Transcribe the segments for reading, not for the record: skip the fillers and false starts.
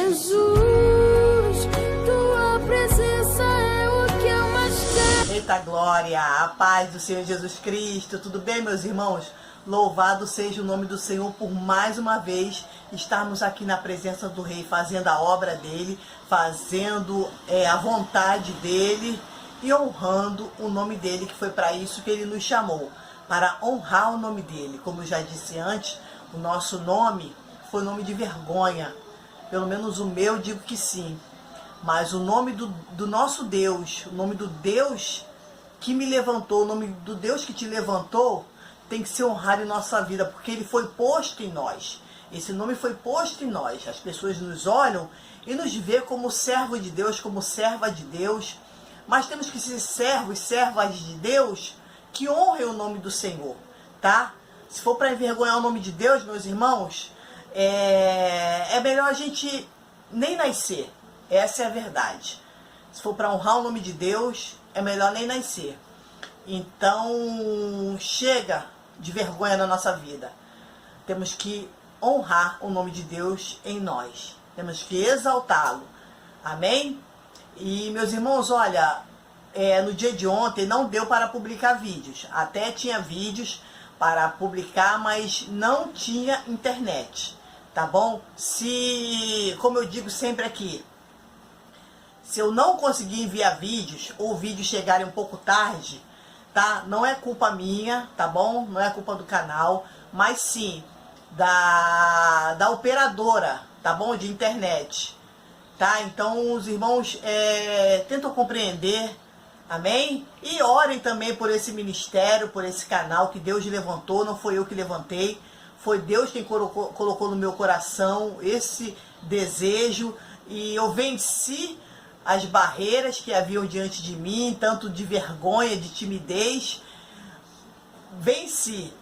Jesus, tua presença é o que eu mais quero. Eita glória, a paz do Senhor Jesus Cristo. Tudo bem, meus irmãos? Louvado seja o nome do Senhor por mais uma vez estarmos aqui na presença do Rei, fazendo a obra dele, fazendo a vontade dele e honrando o nome dele, que foi para isso que ele nos chamou, para honrar o nome dele. Como eu já disse antes, o nosso nome foi nome de vergonha. Pelo menos o meu, digo que sim. Mas o nome do nosso Deus, o nome do Deus que me levantou, o nome do Deus que te levantou, tem que ser honrado em nossa vida, porque ele foi posto em nós. Esse nome foi posto em nós. As pessoas nos olham e nos vê como servo de Deus, como serva de Deus. Mas temos que ser servos e servas de Deus que honrem o nome do Senhor, tá? Se for para envergonhar o nome de Deus, meus irmãos, é melhor a gente nem nascer. Essa é a verdade. Se for para honrar o nome de Deus, é melhor nem nascer. Então, chega de vergonha na nossa vida. Temos que honrar o nome de Deus em nós. Temos que exaltá-lo. Amém? E, meus irmãos, olha, no dia de ontem não deu para publicar vídeos. Até tinha vídeos para publicar, mas não tinha internet. Tá bom? Como eu digo sempre aqui, se eu não conseguir enviar vídeos, ou vídeos chegarem um pouco tarde, tá? Não é culpa minha, tá bom? Não é culpa do canal, mas sim da operadora, tá bom? De internet, tá? Então os irmãos tentam compreender, amém? E orem também por esse ministério, por esse canal que Deus levantou, não foi eu que levantei, foi Deus quem colocou no meu coração esse desejo, e eu venci as barreiras que haviam diante de mim, tanto de vergonha, de timidez, venci.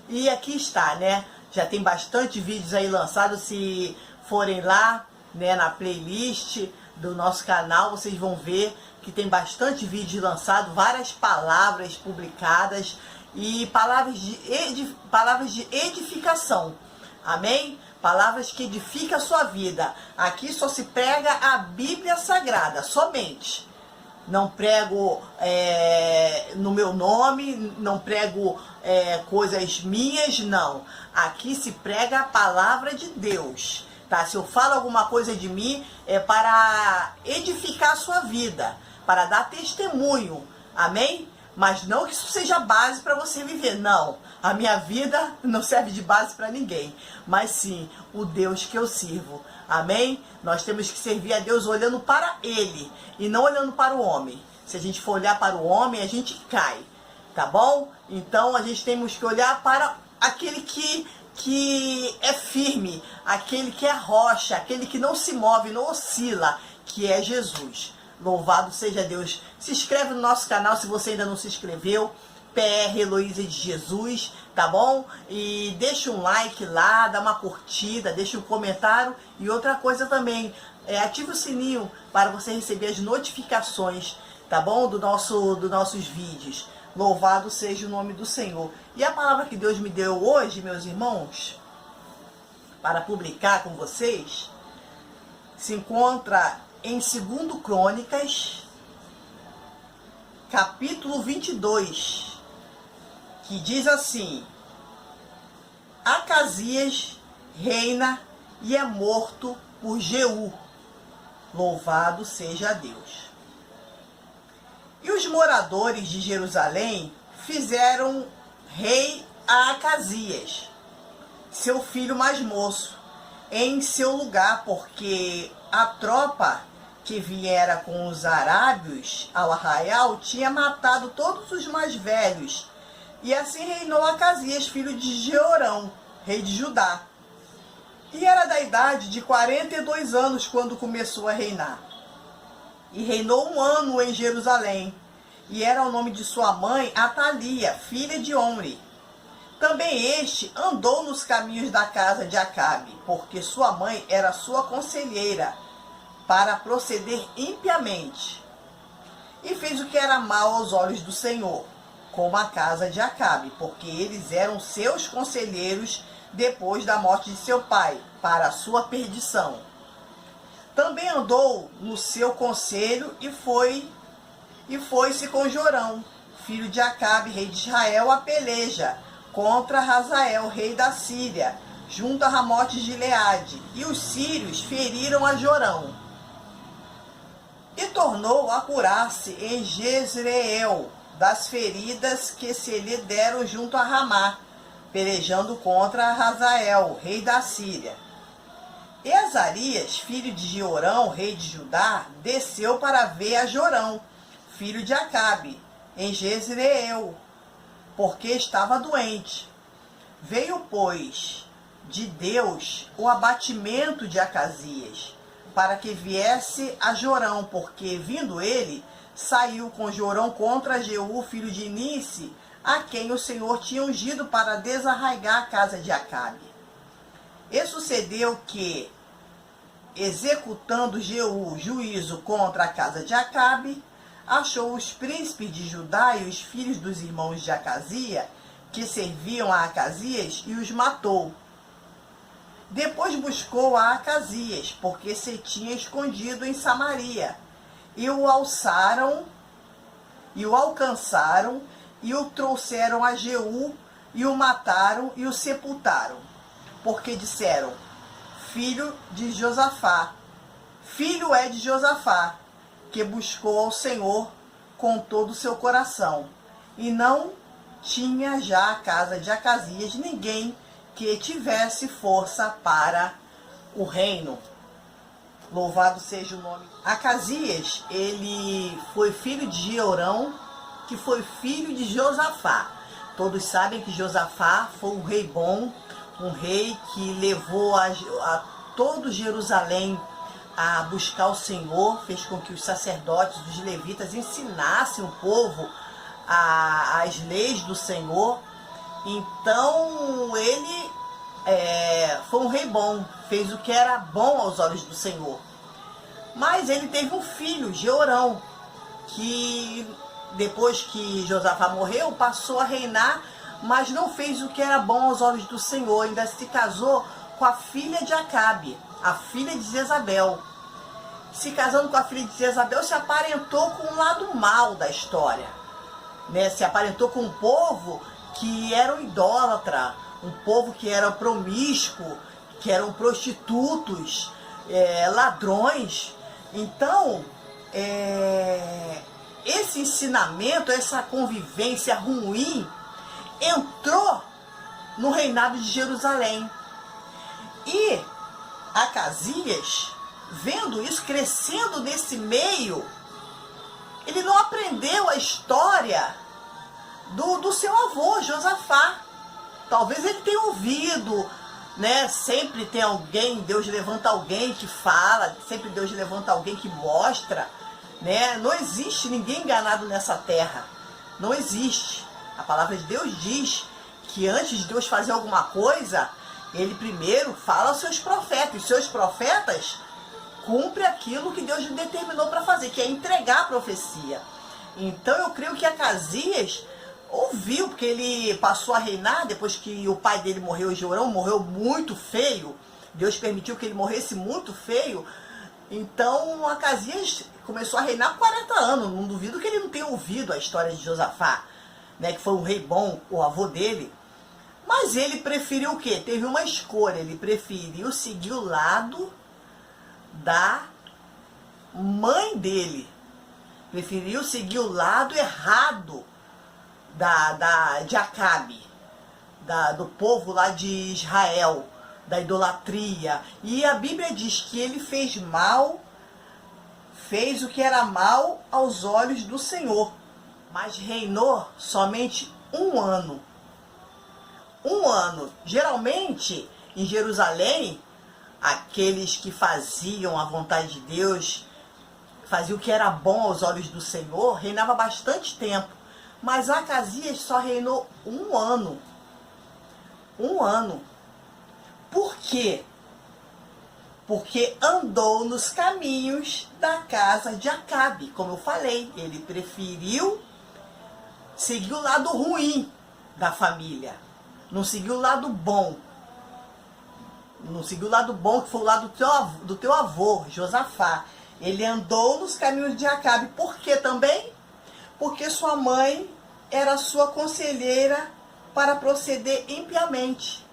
E aqui está, né? Já tem bastante vídeos aí lançados. Se forem lá, né, na playlist do nosso canal, vocês vão ver que tem bastante vídeo lançado, várias palavras publicadas e palavras de edificação. Amém? Palavras que edificam a sua vida. Aqui só se prega a Bíblia Sagrada, somente. Não prego no meu nome, não prego coisas minhas, não. Aqui se prega a palavra de Deus. Tá? Se eu falo alguma coisa de mim, é para edificar a sua vida, para dar testemunho. Amém? Mas não que isso seja base para você viver, não. A minha vida não serve de base para ninguém, mas sim o Deus que eu sirvo. Amém? Nós temos que servir a Deus olhando para Ele e não olhando para o homem. Se a gente for olhar para o homem, a gente cai, tá bom? Então a gente temos que olhar para aquele que é firme, aquele que é rocha, aquele que não se move, não oscila, que é Jesus. Louvado seja Deus. Se inscreve no nosso canal se você ainda não se inscreveu. PR Heloísa de Jesus, tá bom? E deixa um like lá, dá uma curtida, deixa um comentário. E outra coisa também, ativa o sininho para você receber as notificações, tá bom? Dos nossos vídeos. Louvado seja o nome do Senhor. E a palavra que Deus me deu hoje, meus irmãos, para publicar com vocês, se encontra em 2 Crônicas, capítulo 22, que diz assim: Acasias reina e é morto por Jeú. Louvado seja Deus. E os moradores de Jerusalém fizeram rei a Acasias, seu filho mais moço, em seu lugar, porque a tropa que viera com os arábios ao arraial tinha matado todos os mais velhos. E assim reinou Acasias, filho de Jeorão, rei de Judá. E era da idade de 42 anos quando começou a reinar. E reinou 1 ano em Jerusalém. E era o nome de sua mãe Atalia, filha de Omri. Também este andou nos caminhos da casa de Acabe, porque sua mãe era sua conselheira, para proceder impiamente. E fez o que era mal aos olhos do Senhor, como a casa de Acabe, porque eles eram seus conselheiros depois da morte de seu pai, para a sua perdição. Também andou no seu conselho e foi-se com Jorão, filho de Acabe, rei de Israel, a peleja contra Hazael, rei da Síria, junto a Ramote de Gileade. E os sírios feriram a Jorão. E tornou a curar-se em Jezreel das feridas que se lhe deram junto a Ramá, pelejando contra Hazael, rei da Síria. E Azarias, filho de Jeorão, rei de Judá, desceu para ver a Jorão, filho de Acabe, em Jezreel, porque estava doente. Veio, pois, de Deus o abatimento de Acasias, para que viesse a Jorão, porque, vindo ele, saiu com Jorão contra Jeú, filho de Nice, a quem o Senhor tinha ungido para desarraigar a casa de Acabe. E sucedeu que, executando Jeú juízo contra a casa de Acabe, achou os príncipes de Judá e os filhos dos irmãos de Acasias, que serviam a Acasias, e os matou. Depois buscou a Acasias, porque se tinha escondido em Samaria, e o alçaram, e o alcançaram, e o trouxeram a Jeú, e o mataram, e o sepultaram. Porque disseram, filho de Josafá, filho é de Josafá, que buscou ao Senhor com todo o seu coração. E não tinha já a casa de Acasias ninguém que tivesse força para o reino. Louvado seja o nome. Acasias, ele foi filho de Jeorão, que foi filho de Josafá. Todos sabem que Josafá foi um rei bom, um rei que levou a todo Jerusalém a buscar o Senhor, fez com que os sacerdotes, os levitas, ensinassem o povo as leis do Senhor. Então ele foi um rei bom, fez o que era bom aos olhos do Senhor. Mas ele teve um filho, Jeorão, que depois que Josafá morreu, passou a reinar, mas não fez o que era bom aos olhos do Senhor. Ainda se casou com a filha de Acabe, a filha de Jezabel. Se casando com a filha de Jezabel, se aparentou com um lado mal da história, né? Se aparentou com um povo que era um idólatra, um povo que era promíscuo, que eram prostitutos, ladrões. Então, esse ensinamento, essa convivência ruim, entrou no reinado de Jerusalém. E Acasias, vendo isso, crescendo nesse meio, ele não aprendeu a história do seu avô, Josafá. Talvez ele tenha ouvido, né? Sempre tem alguém, Deus levanta alguém que fala, sempre Deus levanta alguém que mostra, né? Não existe ninguém enganado nessa terra. Não existe. A palavra de Deus diz que antes de Deus fazer alguma coisa, ele primeiro fala aos seus profetas. Os seus profetas cumprem aquilo que Deus lhe determinou para fazer, que é entregar a profecia. Então eu creio que Acasias ouviu, porque ele passou a reinar depois que o pai dele morreu, Jeorão, morreu muito feio. Deus permitiu que ele morresse muito feio. Então Acasias começou a reinar 40 anos. Não duvido que ele não tenha ouvido a história de Josafá, né, que foi um rei bom, o avô dele. Mas ele preferiu o quê? Teve uma escolha. Ele preferiu seguir o lado da mãe dele. Preferiu seguir o lado errado de Acabe, do povo lá de Israel, da idolatria. E a Bíblia diz que ele fez o que era mal aos olhos do Senhor, mas reinou somente um ano. Um ano. Geralmente, em Jerusalém, aqueles que faziam a vontade de Deus, faziam o que era bom aos olhos do Senhor, reinava bastante tempo. Mas Acasias só reinou um ano. Um ano. Por quê? Porque andou nos caminhos da casa de Acabe. Como eu falei, ele preferiu seguir o lado ruim da família. Não seguiu o lado bom. não seguiu o lado bom, que foi o lado do teu avô, Josafá. Ele andou nos caminhos de Acabe. Por quê também? Porque sua mãe era sua conselheira para proceder impiamente.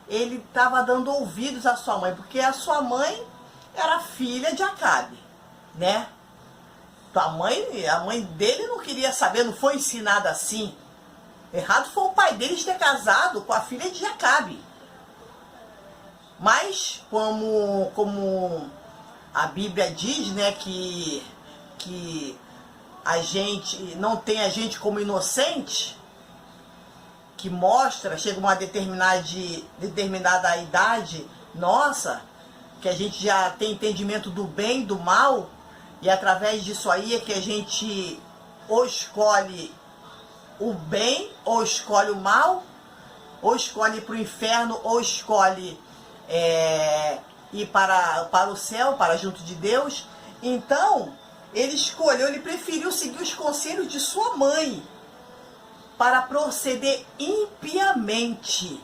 Ele estava dando ouvidos à sua mãe, porque a sua mãe era filha de Acabe, né? A mãe dele não queria saber, não foi ensinada assim. Errado foi o pai deles ter casado com a filha de Acabe. Mas, como a Bíblia diz, né, que a gente não tem a gente como inocente, que mostra, chega uma determinada idade nossa, que a gente já tem entendimento do bem e do mal, e através disso aí é que a gente ou escolhe o bem, ou escolhe o mal, ou escolhe ir para o inferno, ou escolhe ir para o céu, para junto de Deus. Então, ele preferiu seguir os conselhos de sua mãe para proceder impiamente,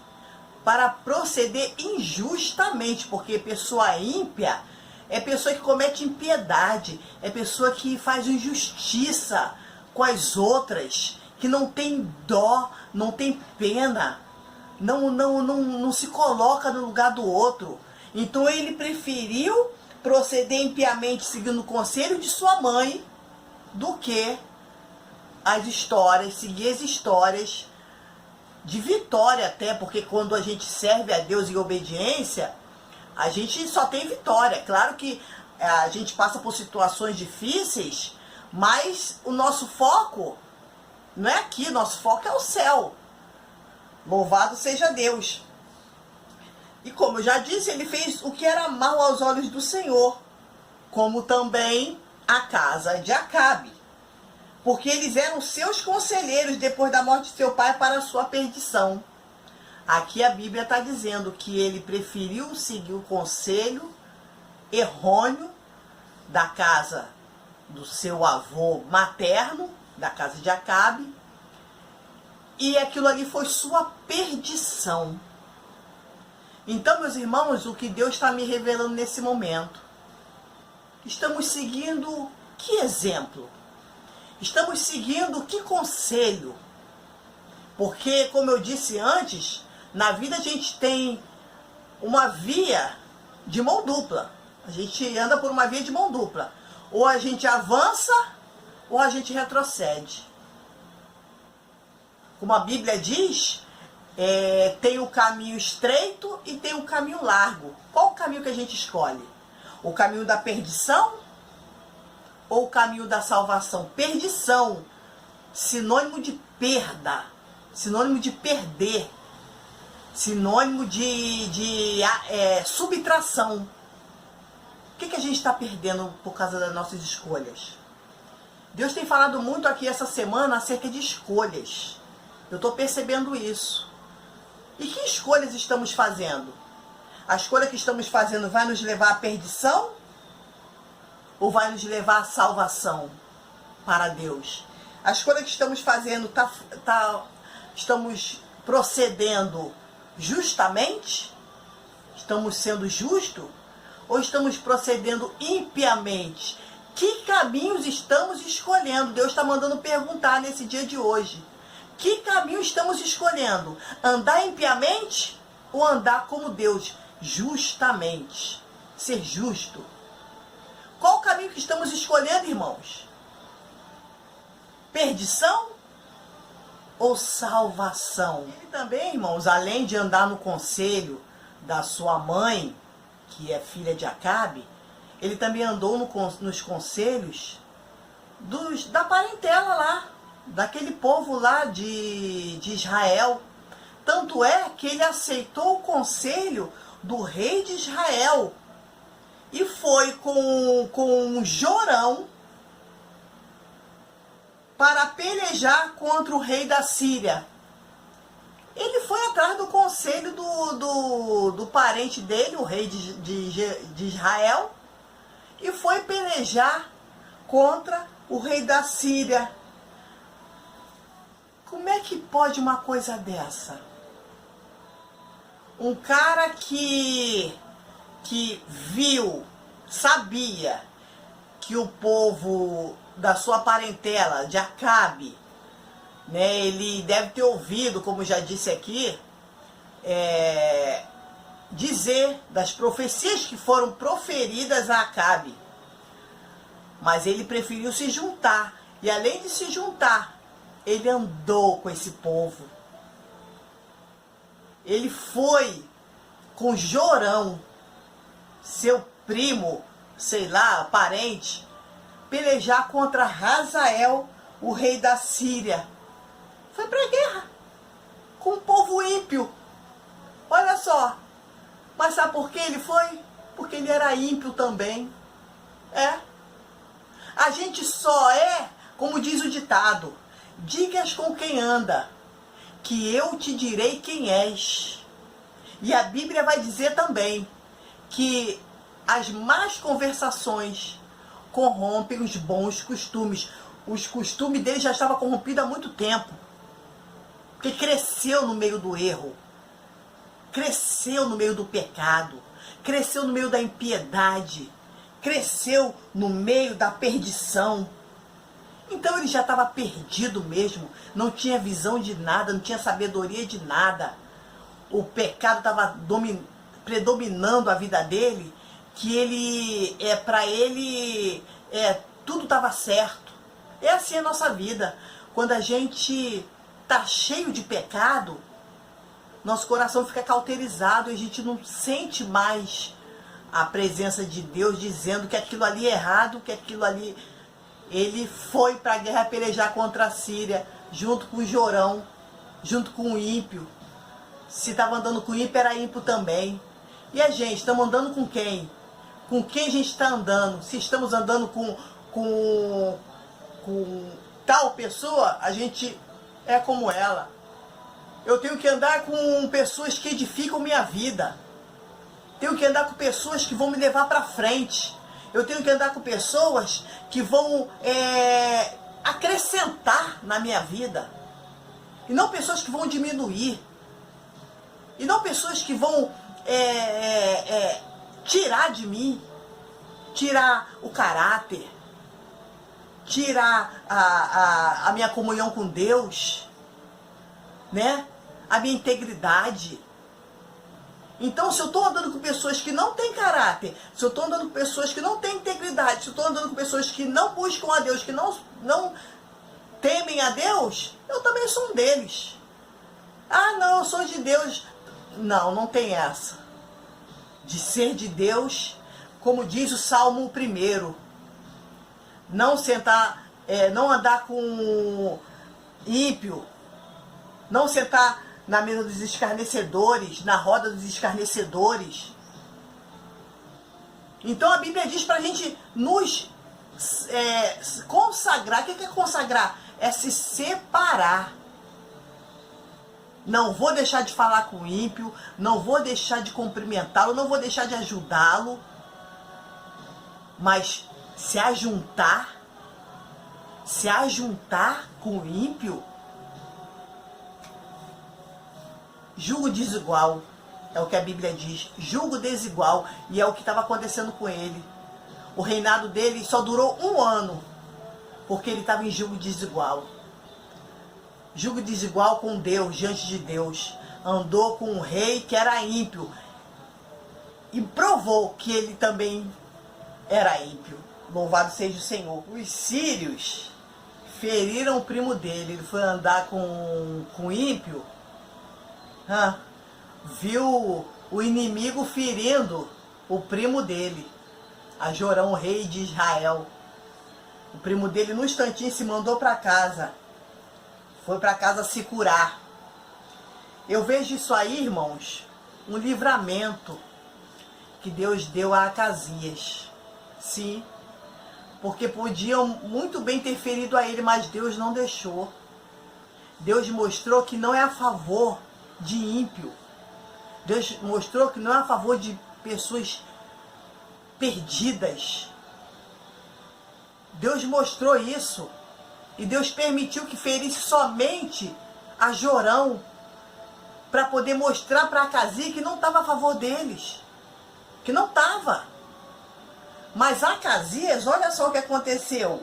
para proceder injustamente, porque pessoa ímpia é pessoa que comete impiedade, é pessoa que faz injustiça com as outras, que não tem dó, não tem pena, não se coloca no lugar do outro. Então ele preferiu proceder impiamente seguindo o conselho de sua mãe do que seguir as histórias de vitória até, porque quando a gente serve a Deus em obediência, a gente só tem vitória. Claro que a gente passa por situações difíceis, mas o nosso foco não é aqui, nosso foco é o céu. Louvado seja Deus. E como eu já disse, ele fez o que era mal aos olhos do Senhor, como também a casa de Acabe, porque eles eram seus conselheiros depois da morte de seu pai para a sua perdição. Aqui a Bíblia está dizendo que ele preferiu seguir o conselho errôneo da casa do seu avô materno, da casa de Acabe, e aquilo ali foi sua perdição. Então, meus irmãos, o que Deus está me revelando nesse momento? Estamos seguindo que exemplo? Estamos seguindo que conselho? Porque, como eu disse antes, na vida a gente tem uma via de mão dupla. A gente anda por uma via de mão dupla. Ou a gente avança, ou a gente retrocede. Como a Bíblia diz, tem o caminho estreito e tem o caminho largo. Qual o caminho que a gente escolhe? O caminho da perdição ou o caminho da salvação? Perdição, sinônimo de perda, sinônimo de perder, sinônimo de subtração. O que a gente está perdendo por causa das nossas escolhas? Deus tem falado muito aqui essa semana acerca de escolhas. Eu estou percebendo isso. E que escolhas estamos fazendo? A escolha que estamos fazendo vai nos levar à perdição? Ou vai nos levar à salvação para Deus? A escolha que estamos fazendo, estamos procedendo justamente? Estamos sendo justos? Ou estamos procedendo impiamente? Que caminhos estamos escolhendo? Deus está mandando perguntar nesse dia de hoje. Que caminho estamos escolhendo? Andar impiamente ou andar como Deus? Justamente. Ser justo. Qual o caminho que estamos escolhendo, irmãos? Perdição ou salvação? Ele também, irmãos, além de andar no conselho da sua mãe, que é filha de Acabe, ele também andou nos conselhos da parentela lá, daquele povo lá de Israel. Tanto é que ele aceitou o conselho do rei de Israel e foi com Jorão para pelejar contra o rei da Síria. Ele foi atrás do conselho do parente dele, o rei de Israel, e foi pelejar contra o rei da Síria. Como é que pode uma coisa dessa? Um cara que viu, sabia que o povo da sua parentela, de Acabe, né, ele deve ter ouvido, como já disse aqui, dizer das profecias que foram proferidas a Acabe. Mas ele preferiu se juntar. E além de se juntar, ele andou com esse povo. Ele foi com Jorão, seu primo, sei lá, parente, pelejar contra Hazael, o rei da Síria. Foi pra guerra com o povo ímpio. Olha só. Mas sabe por que ele foi? Porque ele era ímpio também. A gente só é, como diz o ditado, digas com quem anda, que eu te direi quem és. E a Bíblia vai dizer também que as más conversações corrompem os bons costumes. Os costumes dele já estavam corrompidos há muito tempo. Porque cresceu no meio do erro. Cresceu no meio do pecado. Cresceu no meio da impiedade. Cresceu no meio da perdição. Então ele já estava perdido mesmo. Não tinha visão de nada, não tinha sabedoria de nada. O pecado estava predominando a vida dele, que ele, para ele, tudo estava certo. É assim a nossa vida. Quando a gente está cheio de pecado, nosso coração fica cauterizado e a gente não sente mais a presença de Deus dizendo que aquilo ali é errado, que aquilo ali... Ele foi para a guerra pelejar contra a Síria, junto com o Jorão, junto com o ímpio. Se estava andando com o ímpio, era ímpio também. E a gente, estamos andando com quem? Com quem a gente está andando? Se estamos andando com tal pessoa, a gente é como ela. Eu tenho que andar com pessoas que edificam minha vida. Tenho que andar com pessoas que vão me levar para frente. Eu tenho que andar com pessoas que vão acrescentar na minha vida. E não pessoas que vão diminuir. E não pessoas que vão tirar de mim. Tirar o caráter. Tirar a minha comunhão com Deus. Né? A minha integridade. Então, se eu estou andando com pessoas que não têm caráter, se eu estou andando com pessoas que não têm integridade, se eu estou andando com pessoas que não buscam a Deus, que não temem a Deus, eu também sou um deles. Ah, não, eu sou de Deus. Não, não tem essa. De ser de Deus, como diz o Salmo 1, não sentar, não andar com ímpio, não sentar na mesa dos escarnecedores, na roda dos escarnecedores. Então a Bíblia diz para a gente nos consagrar. O que é consagrar? É se separar. Não vou deixar de falar com o ímpio, não vou deixar de cumprimentá-lo, não vou deixar de ajudá-lo, mas se ajuntar com o ímpio, julgo desigual, é o que a Bíblia diz, julgo desigual, e é o que estava acontecendo com ele. O reinado dele só durou 1 ano, porque ele estava em julgo desigual. Julgo desigual com Deus, diante de Deus. Andou com um rei que era ímpio, e provou que ele também era ímpio. Louvado seja o Senhor. Os sírios feriram o primo dele, ele foi andar com ímpio, viu o inimigo ferindo o primo dele, a Jorão, rei de Israel. O primo dele, no instantinho, se mandou para casa. Foi para casa se curar. Eu vejo isso aí, irmãos, um livramento que Deus deu a Acasias. Sim, porque podiam muito bem ter ferido a ele, mas Deus não deixou. Deus mostrou que não é a favor de ímpio. Deus mostrou que não é a favor de pessoas perdidas. Deus mostrou isso. E Deus permitiu que ferisse somente a Jorão, para poder mostrar para Acasias que não estava a favor deles. Que não estava. Mas Acasias, olha só o que aconteceu.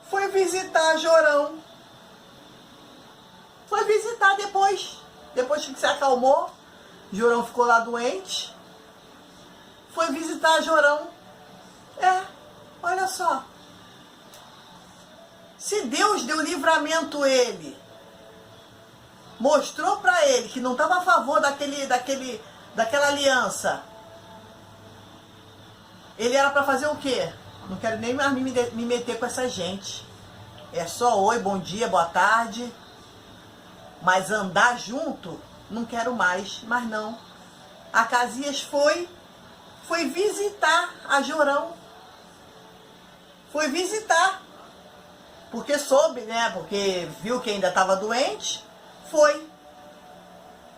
Foi visitar Jorão. Foi visitar depois. Depois que se acalmou, Jorão ficou lá doente. Foi visitar Jorão. Olha só. Se Deus deu livramento a ele, mostrou para ele que não estava a favor daquela aliança, ele era para fazer o quê? Não quero nem mais me meter com essa gente. É só oi, bom dia, boa tarde. Mas andar junto, não quero mais. Mas não. Acasias foi visitar a Jorão. Foi visitar. Porque soube, né? Porque viu que ainda estava doente. Foi.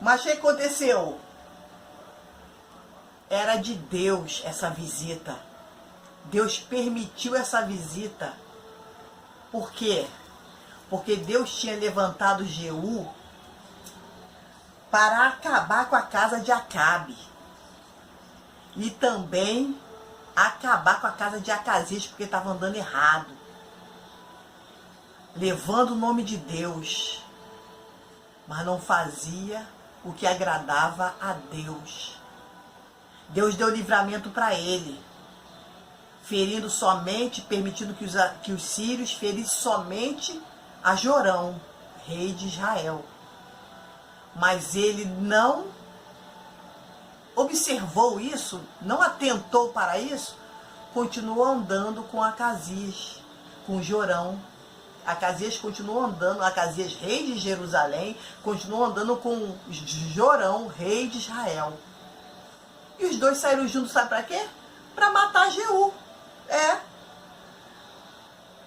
Mas o que aconteceu? Era de Deus essa visita. Deus permitiu essa visita. Por quê? Porque Deus tinha levantado Jeú para acabar com a casa de Acabe. E também acabar com a casa de Acasias, porque estava andando errado. Levando o nome de Deus. Mas não fazia o que agradava a Deus. Deus deu livramento para ele. Ferindo somente, permitindo que os sírios ferissem somente a Jorão, rei de Israel. Mas ele não observou isso, não atentou para isso, continuou andando com Acasias, com Jorão. Acasias continuou andando, Acasias, rei de Jerusalém, continuou andando com Jorão, rei de Israel. E os dois saíram juntos, sabe para quê? Para matar Jeú.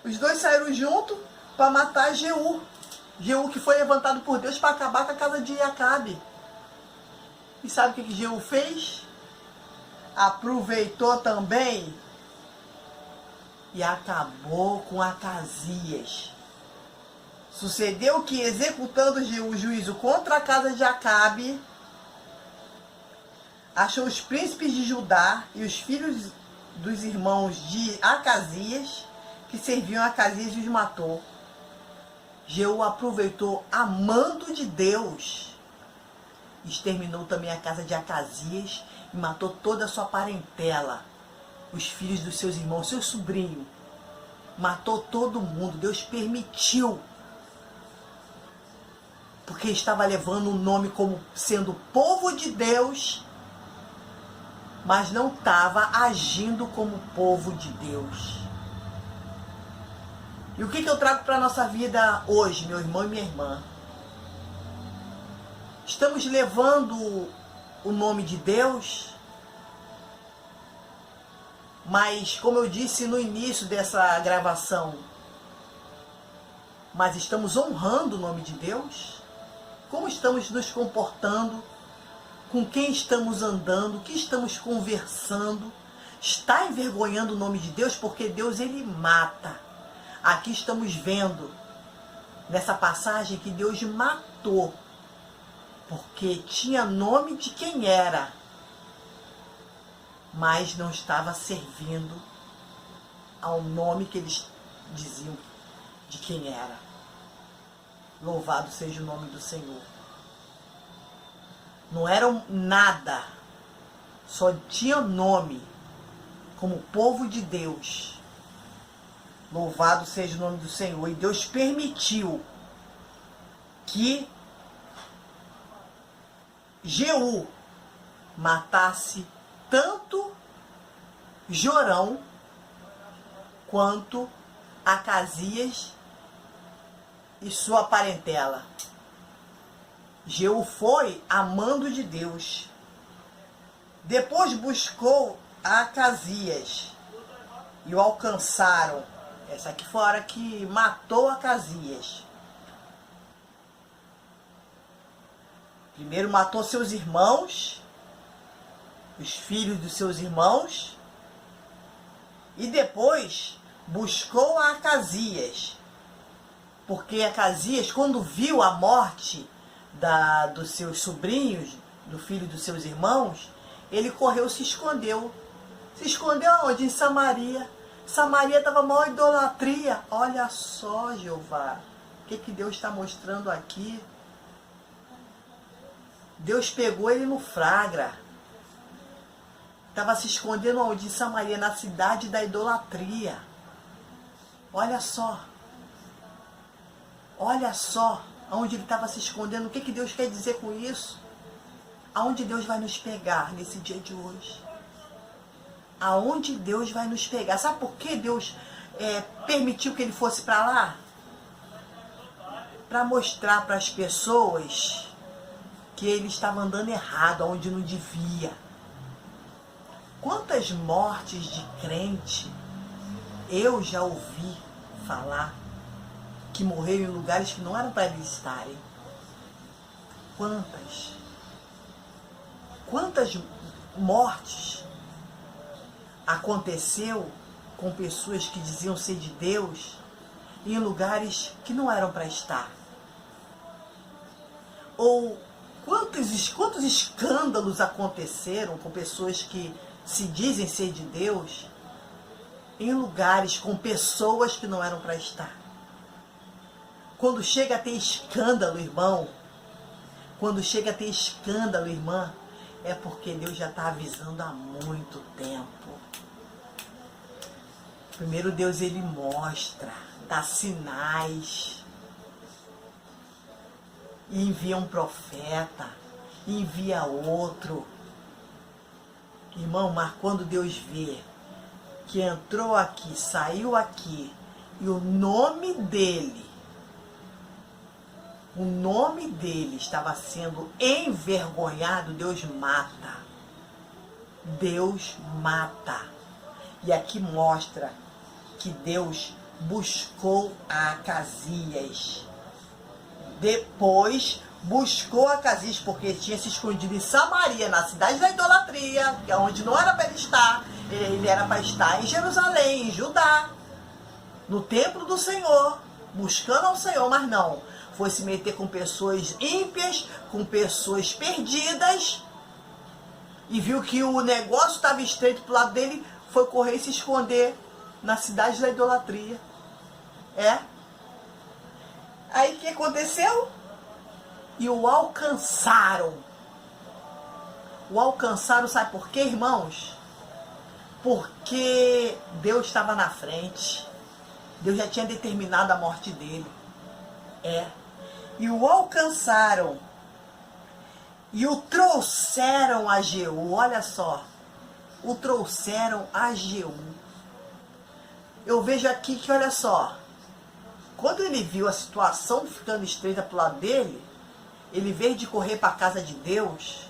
Os dois saíram juntos para matar Jeú. Jeú que foi levantado por Deus para acabar com a casa de Acabe. E sabe o que Jeú fez? Aproveitou também e acabou com Acasias. Sucedeu que, executando Jeú o juízo contra a casa de Acabe, achou os príncipes de Judá e os filhos dos irmãos de Acasias, que serviam a Acasias, e os matou. Jeú aproveitou a mando de Deus, exterminou também a casa de Acasias e matou toda a sua parentela, os filhos dos seus irmãos, seu sobrinho. Matou todo mundo. Deus permitiu, porque estava levando o nome como sendo povo de Deus, mas não estava agindo como povo de Deus. E o que eu trago para a nossa vida hoje, meu irmão e minha irmã? Estamos levando o nome de Deus, mas, como eu disse no início dessa gravação, mas estamos honrando o nome de Deus? Como estamos nos comportando? Com quem estamos andando? O que estamos conversando? Está envergonhando o nome de Deus? Porque Deus, ele mata. Aqui estamos vendo, nessa passagem, que Deus matou, porque tinha nome de quem era, mas não estava servindo ao nome que eles diziam de quem era. Louvado seja o nome do Senhor. Não eram nada, só tinha nome como povo de Deus. Louvado seja o nome do Senhor. E Deus permitiu que Jeú matasse tanto Jorão quanto Acasias e sua parentela. Jeú foi a mando de Deus. Depois buscou a Acasias e o alcançaram. Essa aqui foi a hora que matou Acasias. Primeiro matou seus irmãos, os filhos dos seus irmãos, e depois buscou a Acasias. Porque Acasias, quando viu a morte dos seus sobrinhos, do filho dos seus irmãos, ele correu, se escondeu. Se escondeu aonde? Em Samaria. Samaria estava maior idolatria. Olha só, Jeová, o que Deus está mostrando aqui? Deus pegou ele no flagra. Estava se escondendo onde? Em Samaria, na cidade da idolatria. Olha só. Olha só aonde ele estava se escondendo. O que Deus quer dizer com isso? Aonde Deus vai nos pegar nesse dia de hoje? Aonde Deus vai nos pegar? Sabe por que Deus permitiu que ele fosse para lá? Para mostrar para as pessoas que ele estava andando errado, aonde não devia. Quantas mortes de crente eu já ouvi falar que morreram em lugares que não eram para eles estarem? Quantas? Quantas mortes aconteceu com pessoas que diziam ser de Deus em lugares que não eram para estar? Ou quantos escândalos aconteceram com pessoas que se dizem ser de Deus em lugares com pessoas que não eram para estar? Quando chega a ter escândalo, irmão, quando chega a ter escândalo, irmã, é porque Deus já está avisando há muito tempo. Primeiro Deus, ele mostra, dá sinais, e envia um profeta, envia outro. Irmão, mas quando Deus vê que entrou aqui, saiu aqui, e o nome dele estava sendo envergonhado, Deus mata. Deus mata. E aqui mostra que Deus buscou a Acasias. Depois buscou a Acasias, porque tinha se escondido em Samaria, na cidade da idolatria, que é onde não era para ele estar. Ele era para estar em Jerusalém, em Judá, no templo do Senhor, buscando ao Senhor, mas não. Foi se meter com pessoas ímpias, com pessoas perdidas, e viu que o negócio estava estreito para o lado dele, foi correr e se esconder na cidade da idolatria. Aí o que aconteceu? E o alcançaram. O alcançaram, sabe por quê, irmãos? Porque Deus estava na frente. Deus já tinha determinado a morte dele. E o alcançaram. E o trouxeram a Jeú. Olha só. O trouxeram a Jeú. Eu vejo aqui que, olha só, quando ele viu a situação ficando estreita pro lado dele, ele, em vez de correr para a casa de Deus,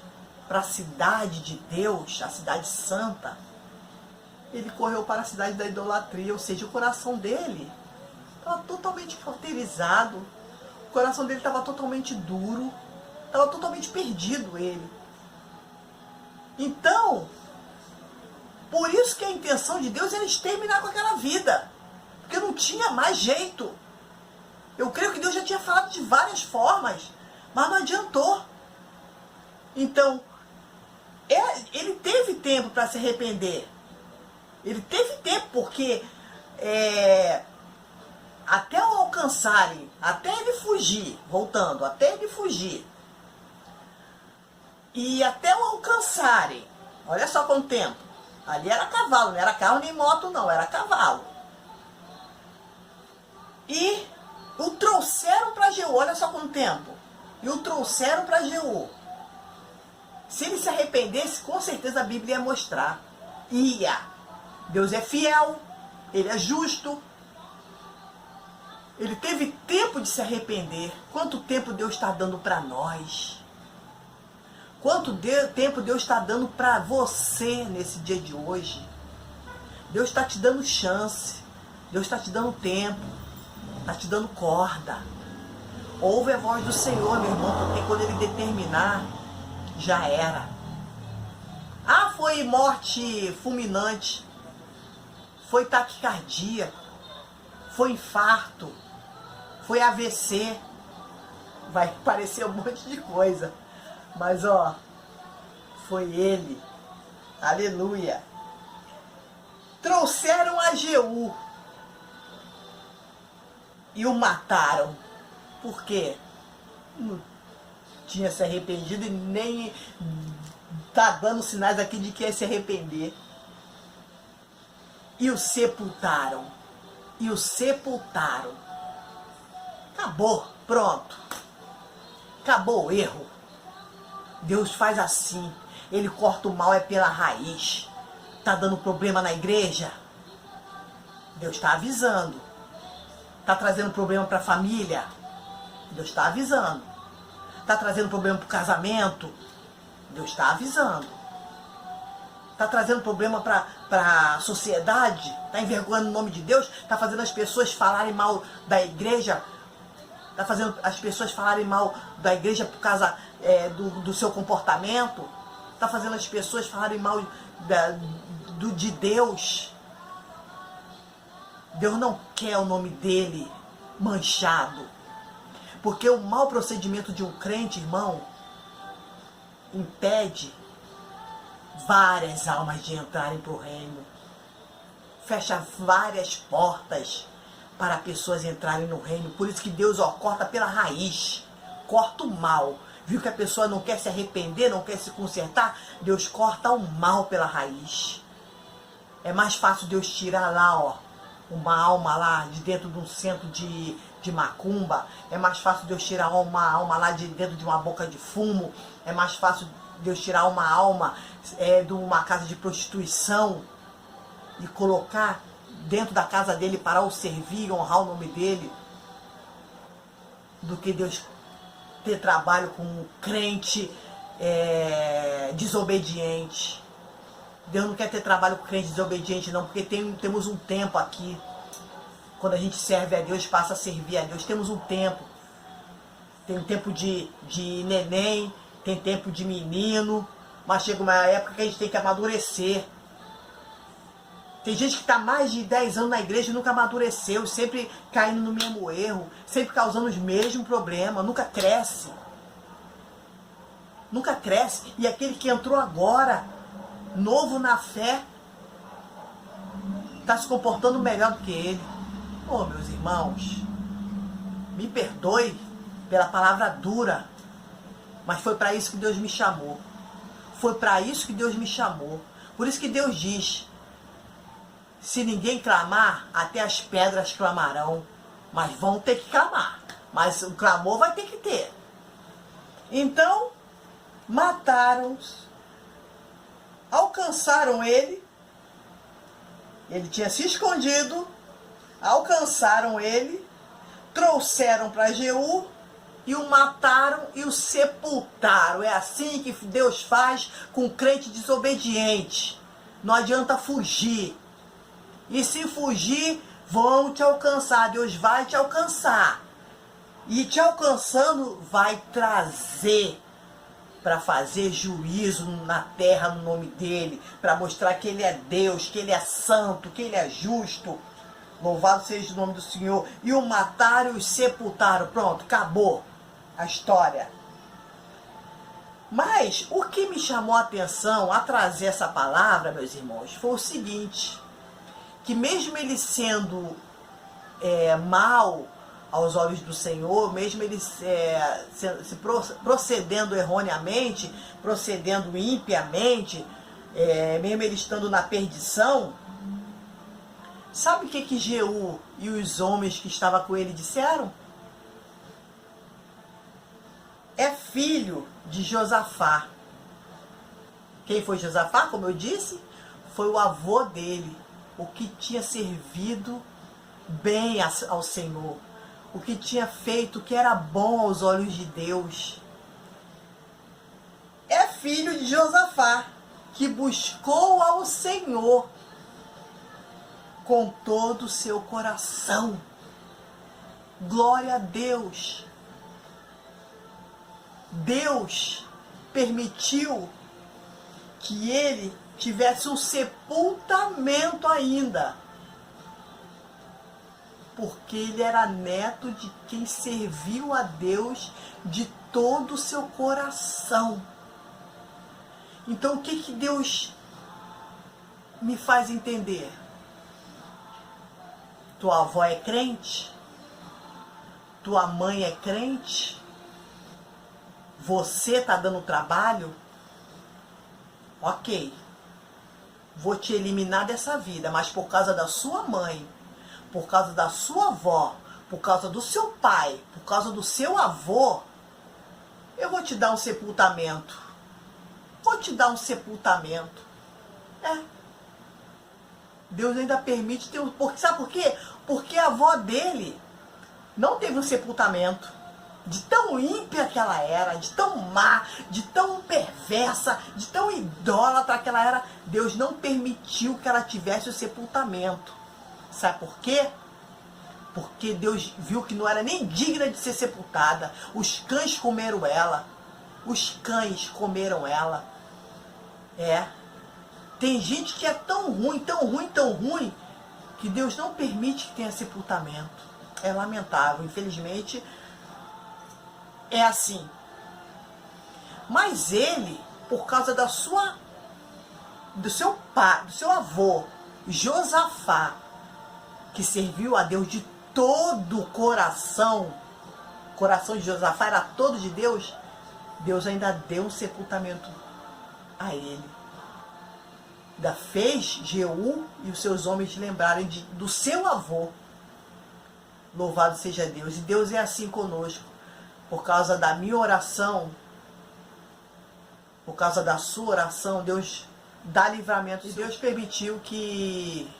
para a cidade de Deus, a cidade santa, ele correu para a cidade da idolatria, ou seja, o coração dele estava totalmente cauterizado, o coração dele estava totalmente duro, estava totalmente perdido ele. Então, por isso que a intenção de Deus era exterminar com aquela vida, porque não tinha mais jeito. Eu creio que Deus já tinha falado de várias formas, mas não adiantou. Então, ele teve tempo para se arrepender. Ele teve tempo, porque até o alcançarem, até ele fugir, voltando, até ele fugir, e até o alcançarem, olha só quanto tempo. Ali era cavalo, não era carro nem moto não, era cavalo. E o trouxeram para Jeú, olha só quanto tempo. E o trouxeram para Jeú. Se ele se arrependesse, com certeza a Bíblia ia mostrar. Ia. Deus é fiel, ele é justo. Ele teve tempo de se arrepender. Quanto tempo Deus está dando para nós? Quanto tempo Deus está dando para você nesse dia de hoje? Deus está te dando chance. Deus está te dando tempo. Está te dando corda. Ouve a voz do Senhor, meu irmão, porque quando Ele determinar, já era. Ah, foi morte fulminante. Foi taquicardia. Foi infarto. Foi AVC. Vai parecer um monte de coisa. Mas ó, foi ele. Aleluia. Trouxeram a Jeú e o mataram. Por quê? Não tinha se arrependido e nem tá dando sinais aqui de que ia se arrepender. E o sepultaram. E o sepultaram. Acabou, pronto. Acabou o erro. Deus faz assim. Ele corta o mal é pela raiz. Tá dando problema na igreja? Deus está avisando. Tá trazendo problema para a família? Deus está avisando. Tá trazendo problema para o casamento? Deus está avisando. Tá trazendo problema para a sociedade? Tá envergonhando o nome de Deus? Tá fazendo as pessoas falarem mal da igreja? Tá fazendo as pessoas falarem mal da igreja por causa do seu comportamento? Tá fazendo as pessoas falarem mal de Deus? Deus não quer o nome dele manchado. Porque o mau procedimento de um crente, irmão, impede várias almas de entrarem para o reino. Fecha várias portas para pessoas entrarem no reino. Por isso que Deus corta pela raiz. Corta o mal. Viu que a pessoa não quer se arrepender, não quer se consertar? Deus corta o mal pela raiz. É mais fácil Deus tirar lá, uma alma lá de dentro de um centro de macumba. É mais fácil Deus tirar uma alma lá de dentro de uma boca de fumo. É mais fácil Deus tirar uma alma de uma casa de prostituição e colocar dentro da casa dele para o servir e honrar o nome dele, do que Deus ter trabalho com um crente desobediente. Deus não quer ter trabalho com crente desobediente não, porque temos um tempo aqui. Quando a gente serve a Deus, passa a servir a Deus. Temos um tempo. Tem um tempo de neném, tem tempo de menino, mas chega uma época que a gente tem que amadurecer. Tem gente que está mais de 10 anos na igreja e nunca amadureceu, sempre caindo no mesmo erro, sempre causando os mesmos problemas, nunca cresce. Nunca cresce. E aquele que entrou agora, novo na fé, está se comportando melhor do que ele. Oh, meus irmãos, me perdoe pela palavra dura, mas foi para isso que Deus me chamou. Foi para isso que Deus me chamou. Por isso que Deus diz: se ninguém clamar, até as pedras clamarão. Mas vão ter que clamar. Mas o clamor vai ter que ter. Então, mataram-os, alcançaram ele. Ele tinha se escondido. Alcançaram ele, trouxeram para Jeú e o mataram e o sepultaram. É assim que Deus faz com o crente desobediente. Não adianta fugir. E se fugir, vão te alcançar. Deus vai te alcançar. E te alcançando, vai trazer para fazer juízo na terra no nome dele. Para mostrar que ele é Deus, que ele é santo, que ele é justo. Louvado seja o nome do Senhor. E o mataram e o sepultaram. Pronto, acabou a história. Mas o que me chamou a atenção a trazer essa palavra, meus irmãos, foi o seguinte: que mesmo ele sendo mal aos olhos do Senhor, mesmo ele procedendo erroneamente, procedendo impiamente, mesmo ele estando na perdição, sabe o que Jeú e os homens que estavam com ele disseram? É filho de Josafá. Quem foi Josafá? Como eu disse, foi o avô dele, o que tinha servido bem ao Senhor, o que tinha feito o que era bom aos olhos de Deus. É filho de Josafá, que buscou ao Senhor com todo o seu coração. Glória a Deus. Deus permitiu que ele tivesse um sepultamento ainda. porque ele era neto de quem serviu a Deus de todo o seu coração. Então o que Deus me faz entender? Tua avó é crente? Tua mãe é crente? Você está dando trabalho? Ok. Vou te eliminar dessa vida, mas por causa da sua mãe, por causa da sua avó, por causa do seu pai, por causa do seu avô, eu vou te dar um sepultamento. Vou te dar um sepultamento. Deus ainda permite ter um... Sabe por quê? Porque a avó dele não teve um sepultamento. De tão ímpia que ela era, de tão má, de tão perversa, de tão idólatra que ela era, Deus não permitiu que ela tivesse o sepultamento. Sabe por quê? Porque Deus viu que não era nem digna de ser sepultada. Os cães comeram ela. Os cães comeram ela. Tem gente que é tão ruim, tão ruim, tão ruim, que Deus não permite que tenha sepultamento. É lamentável, infelizmente é assim. Mas ele, por causa do seu pai, do seu avô, Josafá, que serviu a Deus de todo o coração de Josafá era todo de Deus, Deus ainda deu um sepultamento a ele. Ainda fez Jeú e os seus homens lembrarem do seu avô. Louvado seja Deus. E Deus é assim conosco. Por causa da minha oração, por causa da sua oração, Deus dá livramento. E Deus permitiu que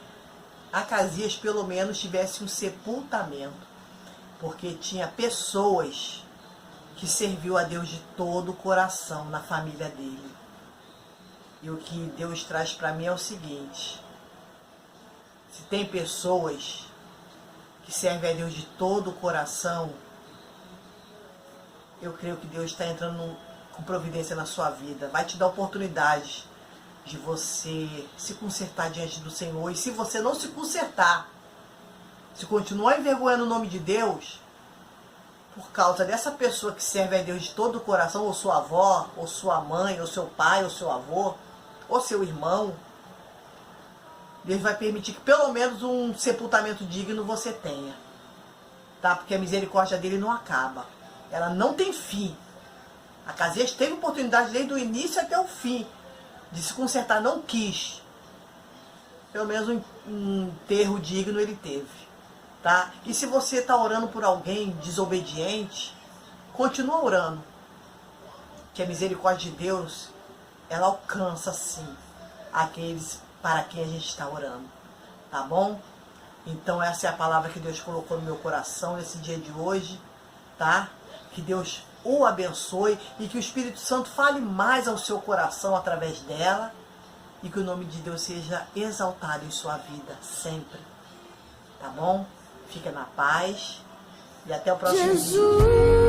Acasias pelo menos tivesse um sepultamento. Porque tinha pessoas que serviu a Deus de todo o coração na família dele. E o que Deus traz para mim é o seguinte: se tem pessoas que servem a Deus de todo o coração, eu creio que Deus está entrando com providência na sua vida. Vai te dar oportunidade de você se consertar diante do Senhor. E se você não se consertar, se continuar envergonhando o nome de Deus, por causa dessa pessoa que serve a Deus de todo o coração, ou sua avó, ou sua mãe, ou seu pai, ou seu avô, ou seu irmão, Deus vai permitir que pelo menos um sepultamento digno você tenha. Tá? Porque a misericórdia dele não acaba. Ela não tem fim. Acasias teve oportunidade desde o início até o fim de se consertar, não quis. Pelo menos um enterro digno ele teve. Tá? E se você está orando por alguém desobediente, continua orando. Que a misericórdia de Deus, ela alcança sim aqueles para quem a gente está orando. Tá bom? Então essa é a palavra que Deus colocou no meu coração nesse dia de hoje. Tá? Que Deus o abençoe e que o Espírito Santo fale mais ao seu coração através dela e que o nome de Deus seja exaltado em sua vida sempre. Tá bom? Fica na paz e até o próximo vídeo.